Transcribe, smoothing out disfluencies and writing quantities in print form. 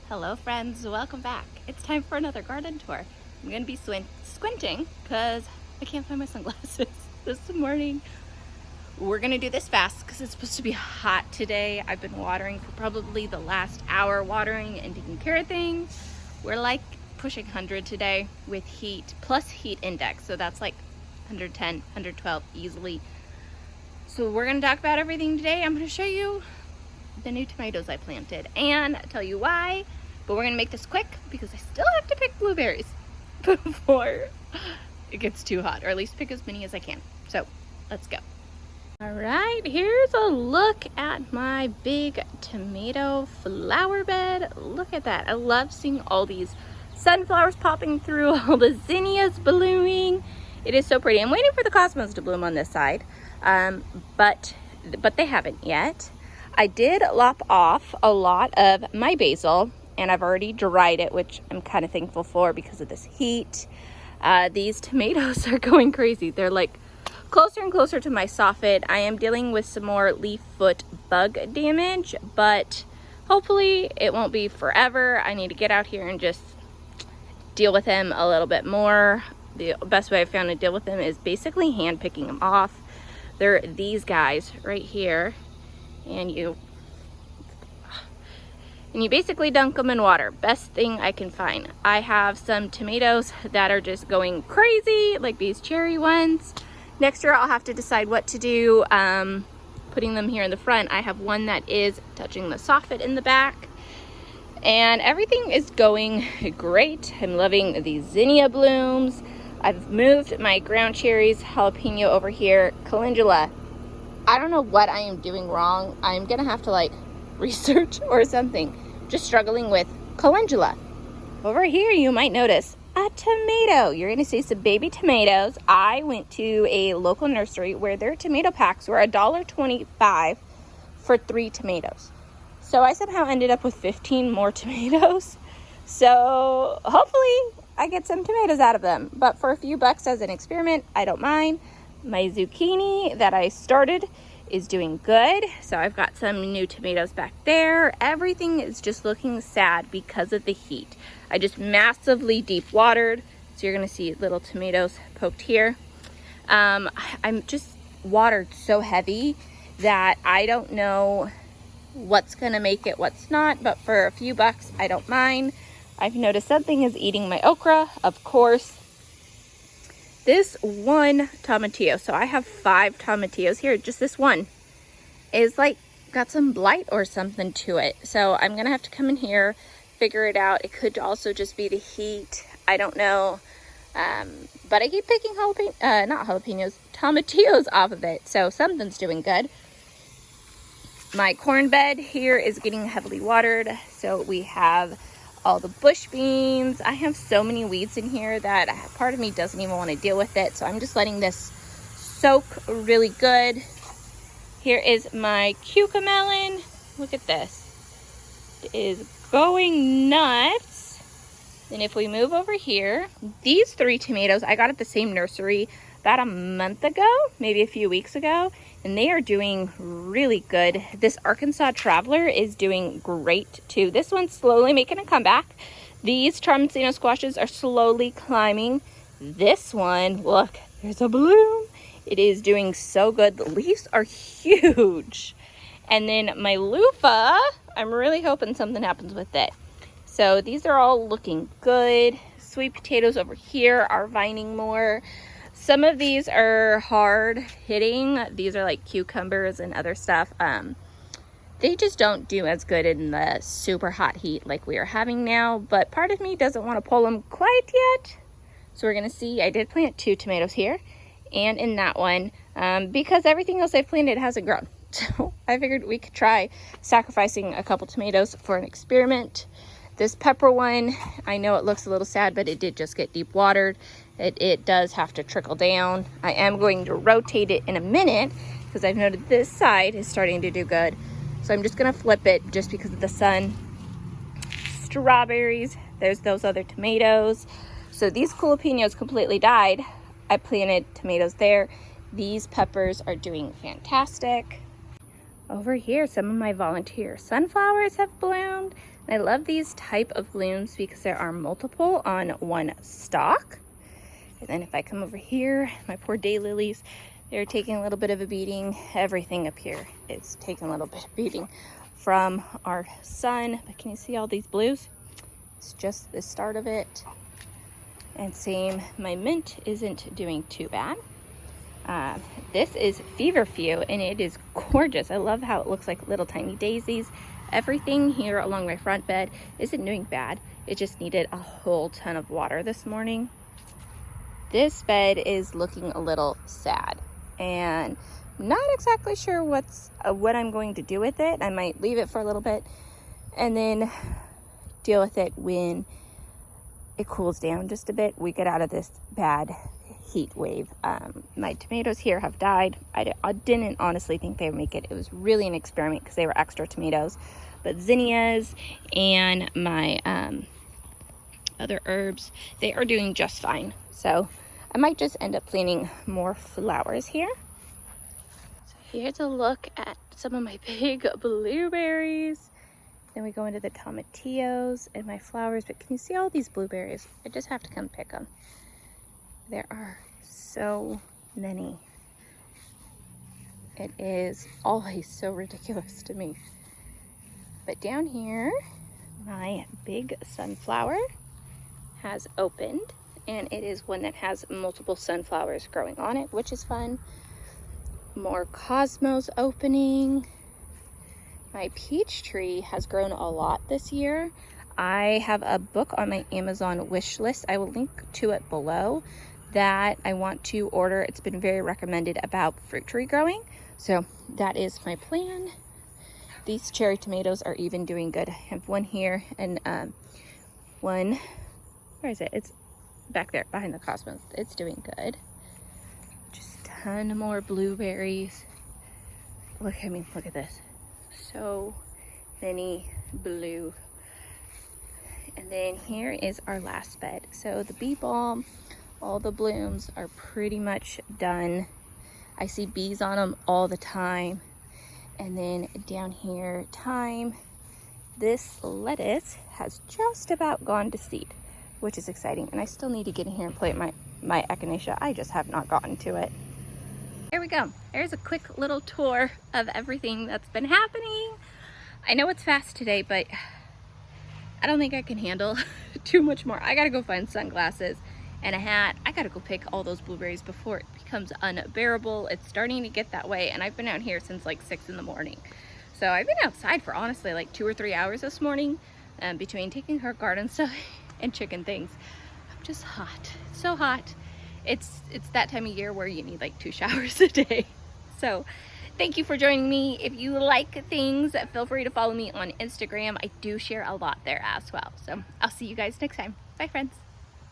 Hello friends, welcome back. It's time for another garden tour. I'm gonna be squinting because I can't find my sunglasses this morning. We're gonna do this fast because it's supposed to be hot today. I've been watering for probably the last hour, watering and taking care of things. We're like pushing 100 today with heat plus heat index, so that's like 110, 112 easily. So we're gonna talk about everything today. I'm gonna show you the new tomatoes I planted and tell you why, but we're gonna make this quick because I still have to pick blueberries before it gets too hot, or at least pick as many as I can. So let's go. All right, here's a look at my big tomato flower bed. Look at that. I love seeing all these sunflowers popping through, all the zinnias blooming. It is so pretty. I'm waiting for the cosmos to bloom on this side, but they haven't yet. I did lop off a lot of my basil and I've already dried it, which I'm kind of thankful for because of this heat. These tomatoes are going crazy. They're like closer and closer to my soffit. I am dealing with some more leaf foot bug damage, but hopefully it won't be forever. I need to get out here and just deal with them a little bit more. The best way I've found to deal with them is basically hand picking them off. They're these guys right here. And you basically dunk them in water. Best thing I can find. I have some tomatoes that are just going crazy, like these cherry ones. Next year I'll have to decide what to do, putting them here in the front. I have one that is touching the soffit in the back, and everything is going great. I'm loving these zinnia blooms. I've moved my ground cherries, jalapeno over here, calendula. I don't know what I am doing wrong. I'm gonna have to like research or something. Just struggling with calendula. Over here you might notice a tomato. You're gonna see some baby tomatoes. I went to a local nursery where their tomato packs were $1.25 for 3 tomatoes. So I somehow ended up with 15 more tomatoes. So hopefully I get some tomatoes out of them. But for a few bucks as an experiment, I don't mind. My zucchini that I started is doing good. So I've got some new tomatoes back there. Everything is just looking sad because of the heat. I just massively deep watered. So you're gonna see little tomatoes poked here. I'm just watered so heavy that I don't know what's gonna make it, what's not, but for a few bucks, I don't mind. I've noticed something is eating my okra, of course. This one tomatillo, so I have 5 tomatillos here, just this one is like got some blight or something to it. So I'm gonna have to come in here, figure it out. It could also just be the heat, I don't know. But I keep picking tomatillos off of it, so something's doing good. My corn bed here is getting heavily watered, so we have all the bush beans. I have so many weeds in here that part of me doesn't even want to deal with it. So I'm just letting this soak really good. Here is my cucamelon. Look at this. It is going nuts. And if we move over here, these 3 tomatoes I got at the same nursery about a month ago, maybe a few weeks ago, and they are doing really good. This Arkansas Traveler is doing great too. This one's slowly making a comeback. These Tramontino squashes are slowly climbing. This one, look, there's a bloom. It is doing so good. The leaves are huge. And then my loofah, I'm really hoping something happens with it. So these are all looking good. Sweet potatoes over here are vining more. Some of these are hard hitting. These are like cucumbers and other stuff. They just don't do as good in the super hot heat like we are having now, but part of me doesn't want to pull them quite yet. So we're gonna see. I did plant 2 tomatoes here and in that one, because everything else I've planted hasn't grown. So I figured we could try sacrificing a couple tomatoes for an experiment. This pepper one, I know it looks a little sad, but it did just get deep watered. It does have to trickle down. I am going to rotate it in a minute because I've noted this side is starting to do good. So I'm just gonna flip it just because of the sun. Strawberries, there's those other tomatoes. So these jalapenos completely died. I planted tomatoes there. These peppers are doing fantastic. Over here, some of my volunteer sunflowers have bloomed. I love these type of blooms because there are multiple on one stalk. And then if I come over here, my poor daylilies, they're taking a little bit of a beating. Everything up here is taking a little bit of beating from our sun. But can you see all these blues? It's just the start of it. And same, my mint isn't doing too bad. This is feverfew and it is gorgeous. I love how it looks like little tiny daisies. Everything here along my front bed isn't doing bad. It just needed a whole ton of water this morning. This bed is looking a little sad and I'm not exactly sure what I'm going to do with it. I might leave it for a little bit and then deal with it when it cools down just a bit. We get out of this bad heat wave. My tomatoes here have died. I didn't honestly think they would make it. It was really an experiment because they were extra tomatoes. But zinnias and my other herbs, they are doing just fine. So I might just end up planting more flowers here. So here's a look at some of my big blueberries. Then we go into the tomatillos and my flowers. But can you see all these blueberries? I just have to come pick them. There are so many. It is always so ridiculous to me. But down here, my big sunflower has opened, and it is one that has multiple sunflowers growing on it, which is fun. More cosmos opening. My peach tree has grown a lot this year. I have a book on my Amazon wish list. I will link to it below that I want to order. It's been very recommended about fruit tree growing. So that is my plan. These cherry tomatoes are even doing good. I have one here and one, where is it? It's back there behind the cosmos. It's doing good. Just a ton more blueberries. Look at this. So many blue. And then here is our last bed. So the bee balm, all the blooms are pretty much done. I see bees on them all the time. And then down here, thyme. This lettuce has just about gone to seed, which is exciting. And I still need to get in here and plant my echinacea. I just have not gotten to it. There we go. There's a quick little tour of everything that's been happening. I know it's fast today, but I don't think I can handle too much more. I gotta go find sunglasses and a hat. I gotta go pick all those blueberries before it becomes unbearable. It's starting to get that way, and I've been out here since like 6 in the morning. So I've been outside for honestly like 2 or 3 hours this morning, between taking her garden stuff and chicken things. I'm just hot. It's so hot. It's that time of year where you need like 2 showers a day. So thank you for joining me. If you like things, feel free to follow me on Instagram. I do share a lot there as well. So I'll see you guys next time. Bye, friends.